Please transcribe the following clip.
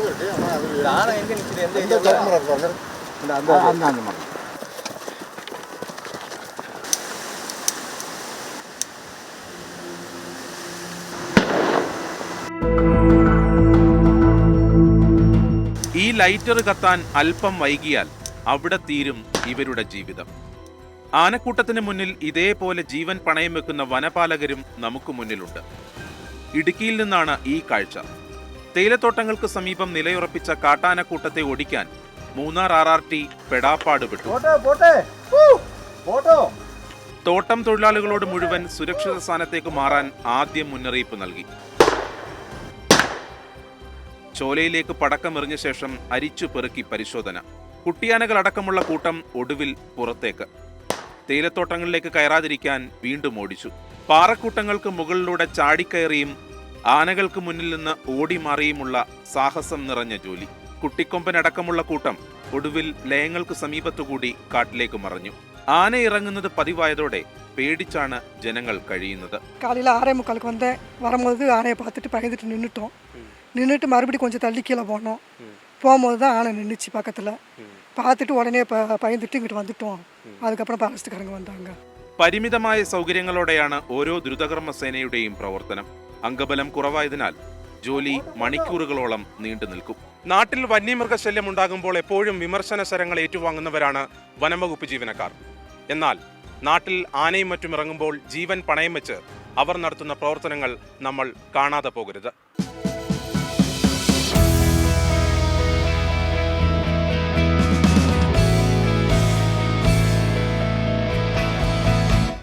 ഈ ലൈറ്റർ കത്താൻ അല്പം വൈകിയാൽ അവിടെ തീരും ഇവരുടെ ജീവിതം. ആനക്കൂട്ടത്തിന് മുന്നിൽ ഇതേപോലെ ജീവൻ പണയം വെക്കുന്ന വനപാലകരും നമുക്ക് മുന്നിലുണ്ട്. ഇടുക്കിയിൽ നിന്നാണ് ഈ കാഴ്ച. തേയിലത്തോട്ടങ്ങൾക്ക് സമീപം നിലയുറപ്പിച്ച കാട്ടാനക്കൂട്ടത്തെ ഓടിക്കാൻ മൂന്നാർ RRT പെടാപ്പാട് വിട്ടു. തോട്ടം തൊഴിലാളികളോട് മുഴുവൻ സുരക്ഷിത സ്ഥാനത്തേക്ക് മാറാൻ ആദ്യം മുന്നറിയിപ്പ് നൽകി. ചോലയിലേക്ക് പടക്കമെറിഞ്ഞ ശേഷം അരിച്ചു പെറുക്കി പരിശോധന. കുട്ടിയാനകളടക്കമുള്ള കൂട്ടം ഒടുവിൽ പുറത്തേക്ക്. തേയിലത്തോട്ടങ്ങളിലേക്ക് കയറാതിരിക്കാൻ വീണ്ടും ഓടിച്ചു. പാറക്കൂട്ടങ്ങൾക്ക് മുകളിലൂടെ ചാടിക്കയറിയും ആനകൾക്ക് മുന്നിൽ നിന്ന് ഓടിമാറിയുമുള്ള സാഹസം നിറഞ്ഞ ജോലി. കുട്ടിക്കൊമ്പനടക്കമുള്ള കൂട്ടം ഒടുവിൽ ലയങ്ങൾക്ക് സമീപത്തുകൂടി കാട്ടിലേക്ക് മറഞ്ഞു. ആന ഇറങ്ങുന്നത് പതിവായതോടെ പേടിച്ചാണ് ജനങ്ങൾ കഴിയുന്നത്. കാലയിൽ 6:45 വന്ന് വരുമ്പോൾ ആനയെ பார்த்துட்டு பயந்துட்டு நின்றுட்டு மறுபடியும் கொஞ்சம் தள்ளி கீழே போனோம். போகும்போது தான் ஆனை நின்றுச்சு பக்கத்தில். பார்த்துட்டு உடனே பயந்துட்டு இங்கிட்டு வந்துட்டோம். அதுக்கப்புறம் പാലസ്തുകാരങ്ങ് വന്നാங்க. പരിമിതമായ സൗകര്യങ്ങളോടെയാണ് ഓരോ ദ്രുതകർമ്മ സേനയുടെയും പ്രവർത്തനം. അംഗബലം കുറവായതിനാൽ ജോലി മണിക്കൂറുകളോളം നീണ്ടു നിൽക്കും. നാട്ടിൽ വന്യമൃഗശല്യം ഉണ്ടാകുമ്പോൾ എപ്പോഴും വിമർശന ശരങ്ങൾ ഏറ്റുവാങ്ങുന്നവരാണ് വനംവകുപ്പ് ജീവനക്കാർ. എന്നാൽ നാട്ടിൽ ആനയും മറ്റും ഇറങ്ങുമ്പോൾ ജീവൻ പണയം വെച്ച് അവർ നടത്തുന്ന പ്രവർത്തനങ്ങൾ നമ്മൾ കാണാതെ പോകരുത്.